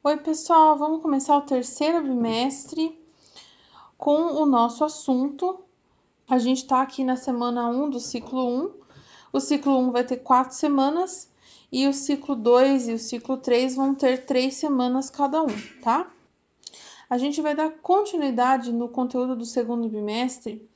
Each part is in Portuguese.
Oi, pessoal, vamos começar o terceiro bimestre com o nosso assunto. A gente está aqui na semana 1 do ciclo 1. O ciclo 1 vai ter 4 semanas e o ciclo 2 e o ciclo 3 vão ter 3 semanas cada um, tá? A gente vai dar continuidade no conteúdo do segundo bimestre,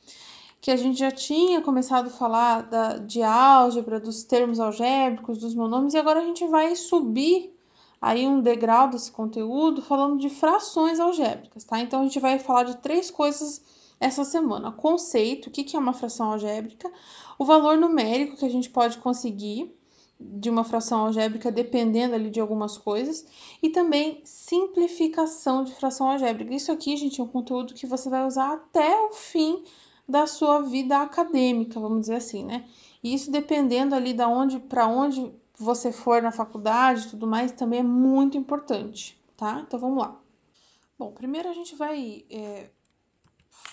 que a gente já tinha começado a falar de álgebra, dos termos algébricos, dos monômios, e agora a gente vai subir aí um degrau desse conteúdo falando de frações algébricas, tá? Então a gente vai falar de 3 coisas essa semana: conceito, o que é uma fração algébrica, o valor numérico que a gente pode conseguir de uma fração algébrica dependendo ali de algumas coisas, e também simplificação de fração algébrica. Isso aqui, gente, é um conteúdo que você vai usar até o fim da sua vida acadêmica, vamos dizer assim, né? E isso dependendo ali da onde para onde você for na faculdade e tudo mais, também é muito importante, tá? Então vamos lá. Bom, primeiro a gente vai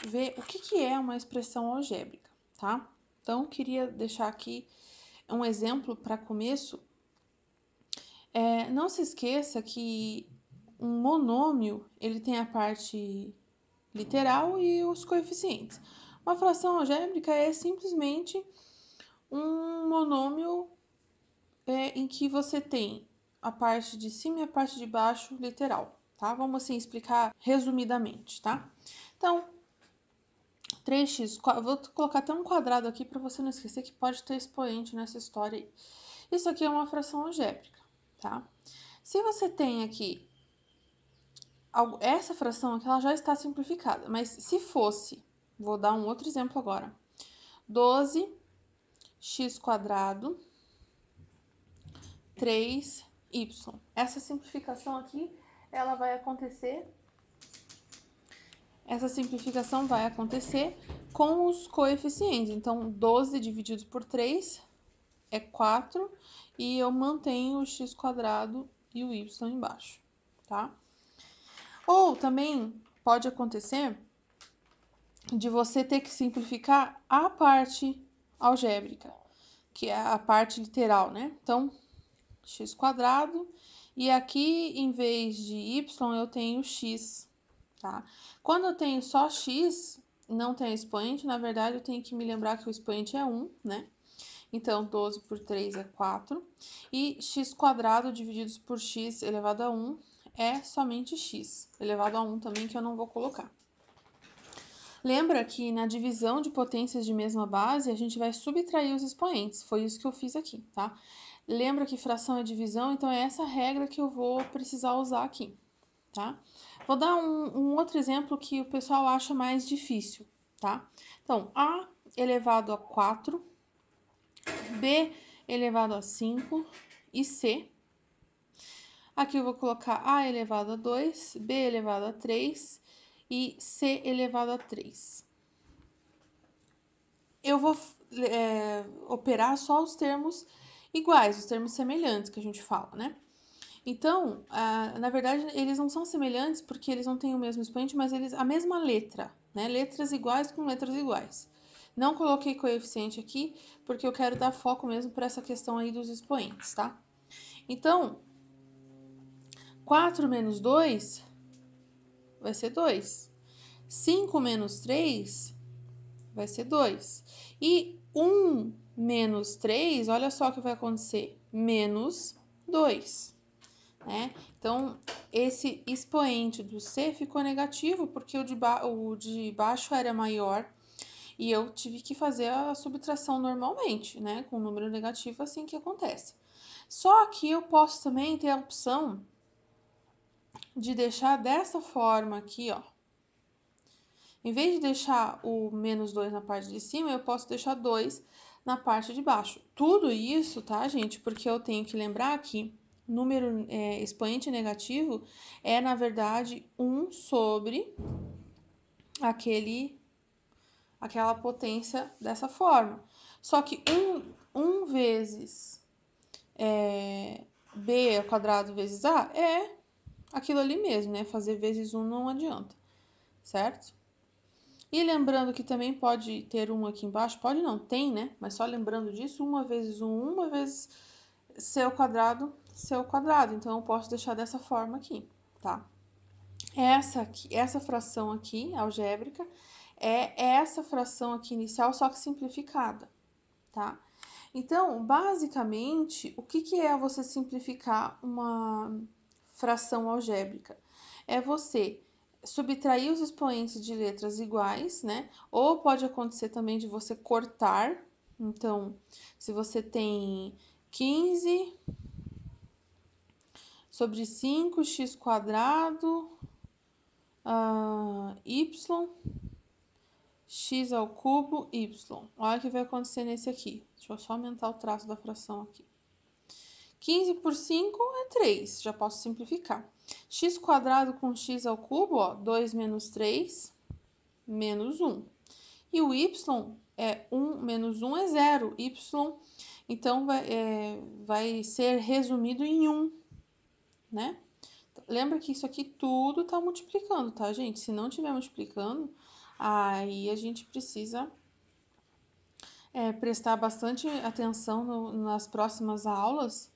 ver o que é uma expressão algébrica, tá? Então, queria deixar aqui um exemplo para começo. Não se esqueça que um monômio ele tem a parte literal e os coeficientes. Uma fração algébrica é simplesmente um monômio em que você tem a parte de cima e a parte de baixo literal, tá? Vamos assim explicar resumidamente, tá? Então, 3x, vou colocar até um quadrado aqui para você não esquecer que pode ter expoente nessa história aí. Isso aqui é uma fração algébrica, tá? Se você tem aqui essa fração aqui, ela já está simplificada, mas se fosse, vou dar um outro exemplo agora, 12x² 3y. Essa simplificação aqui, ela vai acontecer, essa simplificação vai acontecer com os coeficientes. Então, 12 dividido por 3 é 4 e eu mantenho o x² e o y embaixo, tá? Ou também pode acontecer de você ter que simplificar a parte algébrica, que é a parte literal, né? Então, x², e aqui, em vez de y, eu tenho x, tá? Quando eu tenho só x, não tem expoente, na verdade, eu tenho que me lembrar que o expoente é 1, né? Então, 12 por 3 é 4, e x² divididos por x elevado a 1 é somente x, elevado a 1 também, que eu não vou colocar. Lembra que na divisão de potências de mesma base, a gente vai subtrair os expoentes. Foi isso que eu fiz aqui, tá? Lembra que fração é divisão, então é essa regra que eu vou precisar usar aqui, tá? Vou dar um outro exemplo que o pessoal acha mais difícil, tá? Então, A elevado a 4, B elevado a 5 e C. Aqui eu vou colocar A elevado a 2, B elevado a 3 e C elevado a 3. Eu vou operar só os termos iguais, os termos semelhantes que a gente fala, né? Então, na verdade, eles não são semelhantes porque eles não têm o mesmo expoente, mas eles a mesma letra, né? Letras iguais com letras iguais. Não coloquei coeficiente aqui porque eu quero dar foco mesmo para essa questão aí dos expoentes, tá? Então, 4 menos 2 vai ser 2. 5 menos 3 vai ser 2. E 1 menos 3, olha só o que vai acontecer, menos 2. Né? Então, esse expoente do C ficou negativo porque o de baixo era maior e eu tive que fazer a subtração normalmente, né? Com número negativo, assim que acontece. Só que eu posso também ter a opção de deixar dessa forma aqui, ó. Em vez de deixar o menos 2 na parte de cima, eu posso deixar 2 na parte de baixo. Tudo isso, tá, gente? Porque eu tenho que lembrar que número expoente negativo é, na verdade, 1 sobre aquela potência dessa forma. Só que 1 vezes b ao quadrado vezes a é aquilo ali mesmo, né? Fazer vezes 1 não adianta, certo? E lembrando que também pode ter 1 aqui embaixo, pode não, tem, né? Mas só lembrando disso, 1 vezes 1, 1 vezes c ao quadrado, c ao quadrado. Então, eu posso deixar dessa forma aqui, tá? Essa fração aqui, algébrica, é essa fração aqui inicial, só que simplificada, tá? Então, basicamente, o que é você simplificar uma fração algébrica? É você subtrair os expoentes de letras iguais, né? Ou pode acontecer também de você cortar. Então, se você tem 15 sobre 5x quadrado, y, x ao cubo, y. Olha o que vai acontecer nesse aqui. Deixa eu só aumentar o traço da fração aqui. 15 por 5 é 3, já posso simplificar. X quadrado com x ao cubo, ó, 2 menos 3, menos 1. E o y é 1 menos 1 é 0. Y, então, vai ser resumido em 1, né? Lembra que isso aqui tudo tá multiplicando, tá, gente? Se não estiver multiplicando, aí a gente precisa prestar bastante atenção nas próximas aulas,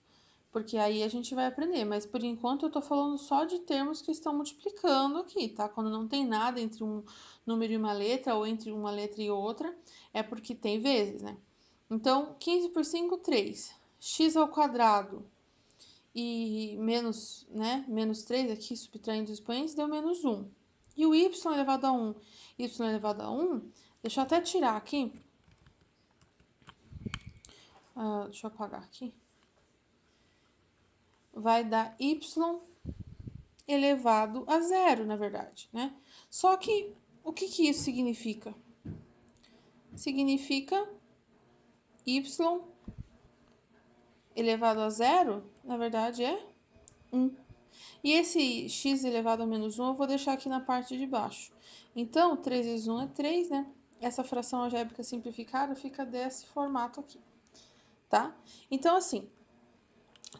porque aí a gente vai aprender. Mas por enquanto eu tô falando só de termos que estão multiplicando aqui, tá? Quando não tem nada entre um número e uma letra, ou entre uma letra e outra, é porque tem vezes, né? Então, 15 por 5, 3. X ao quadrado e menos, né? Menos 3 aqui, subtraindo os expoentes, deu menos 1. E o y elevado a 1, y elevado a 1, deixa eu até tirar aqui. Deixa eu apagar aqui. Vai dar y elevado a 0, na verdade, né? Só que, o que isso significa? Significa y elevado a 0, na verdade, é 1. E esse x elevado a menos 1 eu vou deixar aqui na parte de baixo. Então, 3 vezes 1 é 3, né? Essa fração algébrica simplificada fica desse formato aqui, tá? Então, assim,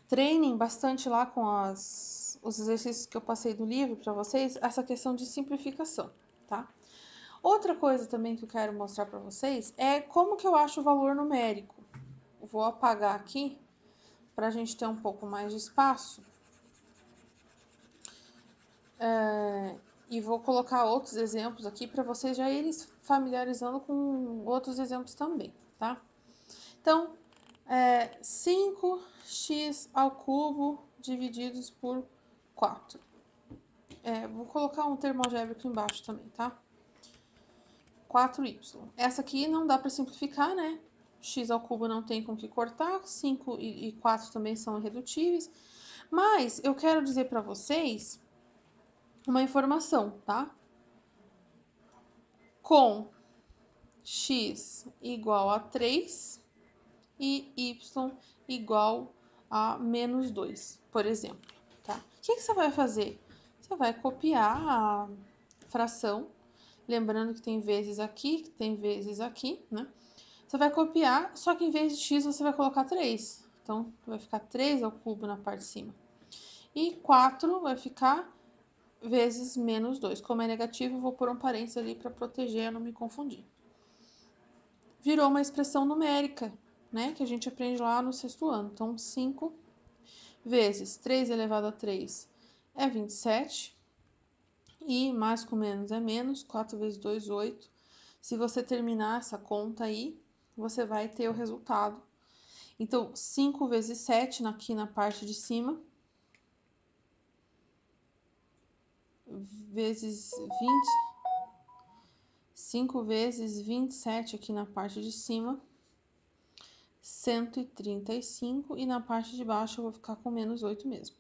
treinem bastante lá com os exercícios que eu passei do livro para vocês, essa questão de simplificação, tá? Outra coisa também que eu quero mostrar para vocês é como que eu acho o valor numérico. Eu vou apagar aqui para a gente ter um pouco mais de espaço. E vou colocar outros exemplos aqui para vocês já irem familiarizando com outros exemplos também, tá? Então, 5x ao cubo divididos por 4. Vou colocar um termo algébrico embaixo também, tá? 4y. Essa aqui não dá para simplificar, né? X ao cubo não tem com que cortar, 5 e 4 também são irredutíveis. Mas eu quero dizer para vocês uma informação, tá? Com x igual a 3 e y igual a menos 2, por exemplo, tá? O que você vai fazer? Você vai copiar a fração, lembrando que tem vezes aqui, que tem vezes aqui, né? Você vai copiar, só que em vez de x você vai colocar 3. Então, vai ficar 3 ao cubo na parte de cima. E 4 vai ficar vezes menos 2. Como é negativo, eu vou pôr um parênteses ali para proteger, não me confundir. Virou uma expressão numérica, né? Que a gente aprende lá no 6º ano. Então, 5 vezes 3 elevado a 3 é 27. E mais com menos é menos. 4 vezes 2, 8. Se você terminar essa conta aí, você vai ter o resultado. Então, 5 vezes 7 aqui na parte de cima, vezes 20, 5 vezes 27 aqui na parte de cima, 135, e na parte de baixo eu vou ficar com menos 8 mesmo.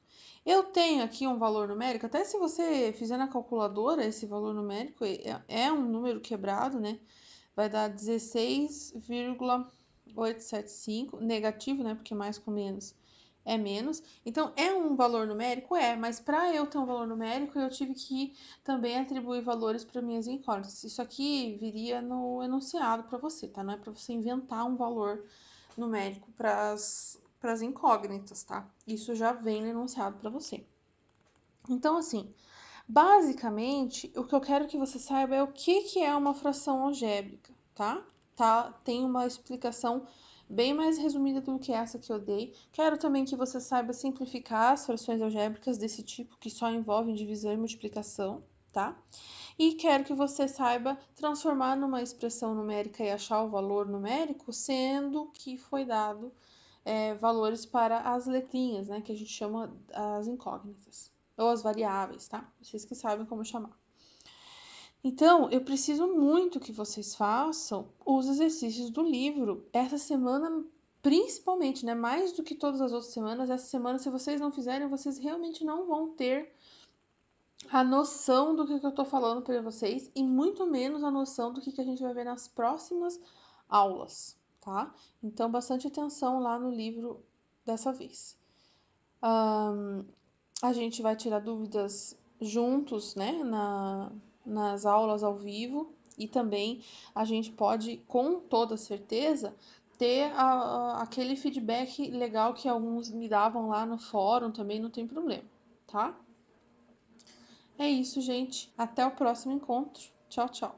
Eu tenho aqui um valor numérico, até se você fizer na calculadora, esse valor numérico é um número quebrado, né? Vai dar 16,875, negativo, né? Porque mais com menos é menos. Então, é um valor numérico? Mas para eu ter um valor numérico, eu tive que também atribuir valores para minhas incógnitas. Isso aqui viria no enunciado para você, tá? Não é para você inventar um valor numérico para as incógnitas, tá? Isso já vem no enunciado para você. Então, assim, basicamente, o que eu quero que você saiba é o que é uma fração algébrica, tá? Tem uma explicação bem mais resumida do que essa que eu dei. Quero também que você saiba simplificar as frações algébricas desse tipo, que só envolvem divisão e multiplicação, tá? E quero que você saiba transformar numa expressão numérica e achar o valor numérico, sendo que foi dado valores para as letrinhas, né, que a gente chama as incógnitas, ou as variáveis, tá? Vocês que sabem como chamar. Então, eu preciso muito que vocês façam os exercícios do livro essa semana, principalmente, né? Mais do que todas as outras semanas. Essa semana, se vocês não fizerem, vocês realmente não vão ter a noção do que eu tô falando para vocês e muito menos a noção do que a gente vai ver nas próximas aulas, tá? Então, bastante atenção lá no livro dessa vez. A gente vai tirar dúvidas juntos, né, nas aulas ao vivo e também a gente pode, com toda certeza, ter aquele feedback legal que alguns me davam lá no fórum também, não tem problema, tá? É isso, gente. Até o próximo encontro. Tchau, tchau.